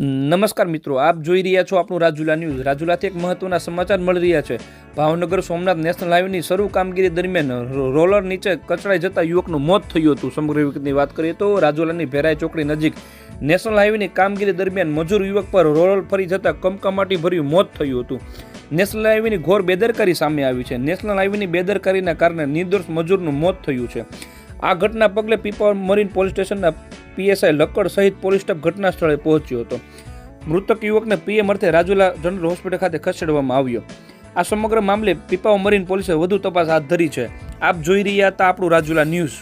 નમસ્કાર મિત્રો, આપ જોઈ રહ્યા છો આપણું રાજુલા ન્યૂઝ. રાજુલાથી એક મહત્વના સમાચાર મળી રહ્યા છે. ભાવનગર સોમનાથ નેશનલ હાઈવેની શરૂ કામગીરી દરમિયાન રોલર નીચે કચડાઈ જતા યુવકનું મોત થયું હતું. સમગ્ર વિગતની વાત કરીએ તો રાજુલાની ભેરાઈ ચોકડી નજીક નેશનલ હાઈવેની કામગીરી દરમિયાન મજૂર યુવક પર રોલર ફરી જતા કમકમાટી ભર્યું મોત થયું હતું. નેશનલ હાઈવેની ઘોર બેદરકારી સામે આવી છે. નેશનલ હાઈવેની બેદરકારીના કારણે નિર્દોષ મજૂરનું મોત થયું છે. આ ઘટના પગલે પીપાવાવ મરીન પોલીસ સ્ટેશનના પીએસઆઈ લક્કડ સહિત પોલીસ સ્ટાફ ઘટના સ્થળે પહોંચ્યો હતો. મૃતક યુવકને પીએમ અર્થે રાજુલા જનરલ હોસ્પિટલ ખાતે ખસેડવામાં આવ્યો. આ સમગ્ર મામલે પીપાવાવ મરીન પોલીસે વધુ તપાસ હાથ ધરી છે. આપ જોઈ રહ્યા હતા આપણું રાજુલા ન્યૂઝ.